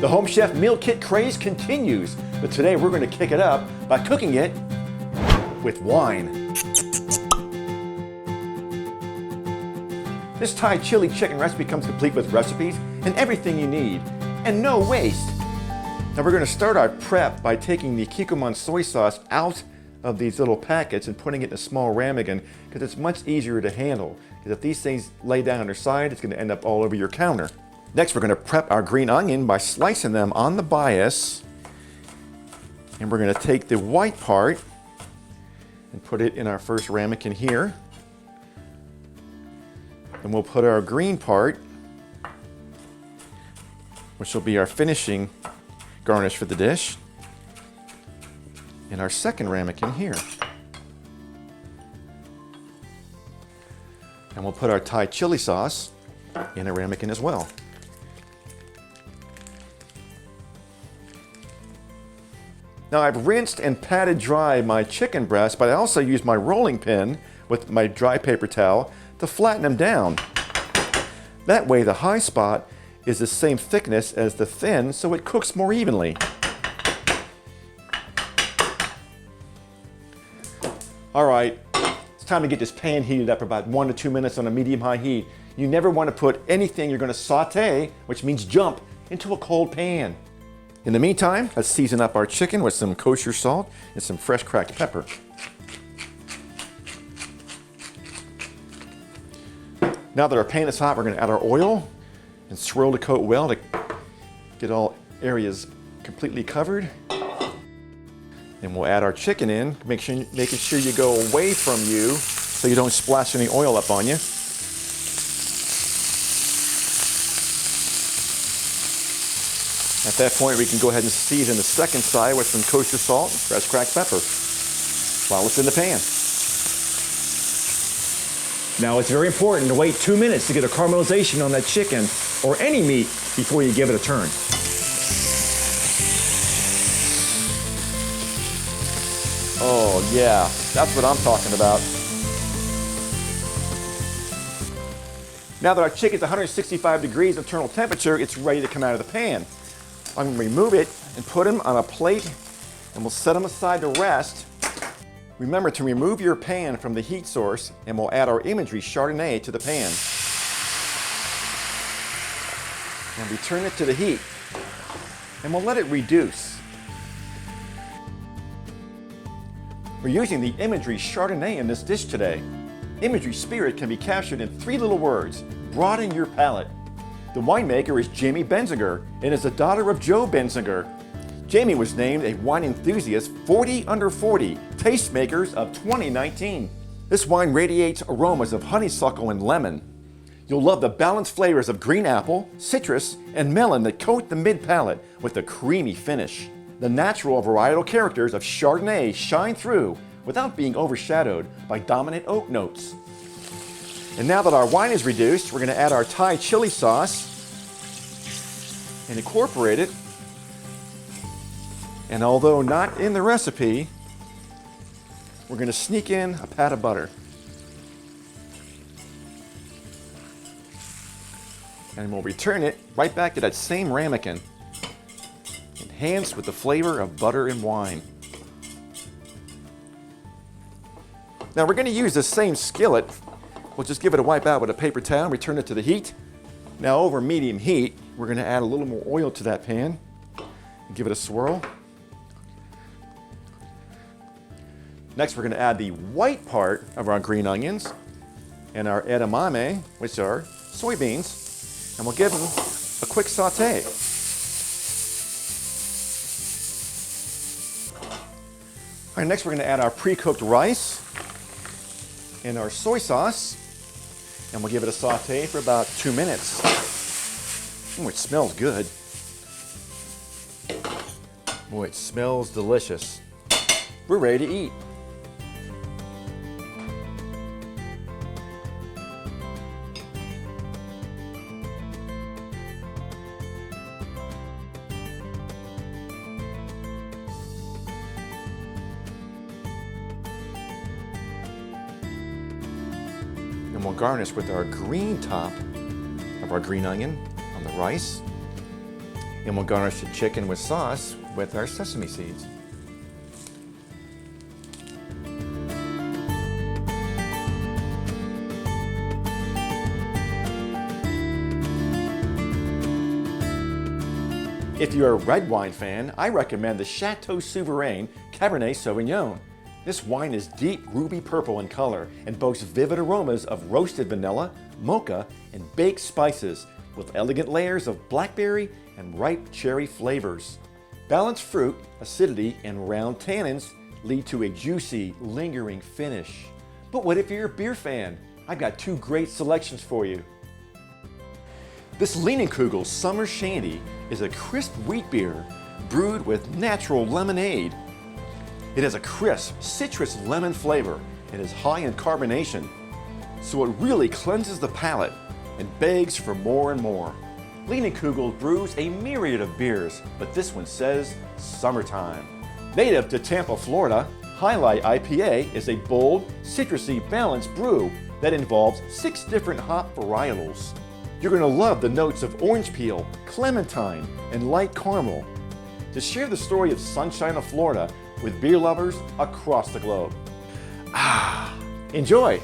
The Home Chef meal kit craze continues, but today we're going to kick it up by cooking it with wine. This Thai chili chicken recipe comes complete with recipes and everything you need, and no waste. Now we're going to start our prep by taking the kikkoman soy sauce out of these little packets and putting it in a small ramekin because it's much easier to handle. Because if these things lay down on their side, it's going to end up all over your counter. Next, we're going to prep our green onion by slicing them on the bias. And we're going to take the white part and put it in our first ramekin here. And we'll put our green part, which will be our finishing garnish for the dish, in our second ramekin here. And we'll put our Thai chili sauce in a ramekin as well. Now I've rinsed and patted dry my chicken breast, but I also used my rolling pin with my dry paper towel to flatten them down. That way the high spot is the same thickness as the thin, so it cooks more evenly. All right, it's time to get this pan heated up for about 1 to 2 minutes on a medium-high heat. You never want to put anything you're going to saute, which means jump, into a cold pan. In the meantime, let's season up our chicken with some kosher salt and some fresh cracked pepper. Now that our pan is hot, we're going to add our oil and swirl the coat well to get all areas completely covered. And we'll add our chicken in, making sure you go away from you so you don't splash any oil up on you. At that point, we can go ahead and season the second side with some kosher salt and fresh cracked pepper while it's in the pan. Now it's very important to wait 2 minutes to get a caramelization on that chicken or any meat before you give it a turn. Oh yeah, that's what I'm talking about. Now that our chicken's 165 degrees internal temperature, it's ready to come out of the pan. I'm going to remove it and put them on a plate, and we'll set them aside to rest. Remember to remove your pan from the heat source, and we'll add our imagery Chardonnay to the pan. And return it to the heat, and we'll let it reduce. We're using the imagery Chardonnay in this dish today. Imagery spirit can be captured in 3 little words: broaden your palate. The winemaker is Jamie Benziger and is the daughter of Joe Benziger. Jamie was named a Wine Enthusiast 40 Under 40 Tastemakers of 2019. This wine radiates aromas of honeysuckle and lemon. You'll love the balanced flavors of green apple, citrus, and melon that coat the mid-palate with a creamy finish. The natural varietal characters of Chardonnay shine through without being overshadowed by dominant oak notes. And now that our wine is reduced, we're going to add our Thai chili sauce and incorporate it. And although not in the recipe, we're going to sneak in a pat of butter. And we'll return it right back to that same ramekin, enhanced with the flavor of butter and wine. Now we're going to use the same skillet. We'll just give it a wipe out with a paper towel and return it to the heat. Now over medium heat, we're going to add a little more oil to that pan and give it a swirl. Next, we're going to add the white part of our green onions and our edamame, which are soybeans, and we'll give them a quick saute. All right, next we're going to add our pre-cooked rice and our soy sauce, and we'll give it a saute for about 2 minutes. Ooh, it smells good. Boy, it smells delicious. We're ready to eat. And we'll garnish with our green top of our green onion on the rice And we'll garnish the chicken with sauce with our sesame seeds. If you're a red wine fan, I recommend the Chateau Souverain Cabernet Sauvignon. This wine is deep ruby purple in color and boasts vivid aromas of roasted vanilla, mocha, and baked spices with elegant layers of blackberry and ripe cherry flavors. Balanced fruit, acidity, and round tannins lead to a juicy, lingering finish. But what if you're a beer fan? I've got two great selections for you. This Leinenkugel Summer Shandy is a crisp wheat beer brewed with natural lemonade. It has a crisp citrus lemon flavor and is high in carbonation, so it really cleanses the palate and begs for more and more. Leinenkugel brews a myriad of beers, but this one says summertime. Native to Tampa, Florida, Highlight IPA is a bold, citrusy, balanced brew that involves 6 different hop varietals. You're going to love the notes of orange peel, clementine, and light caramel. To share the story of Sunshine of Florida with beer lovers across the globe. Enjoy!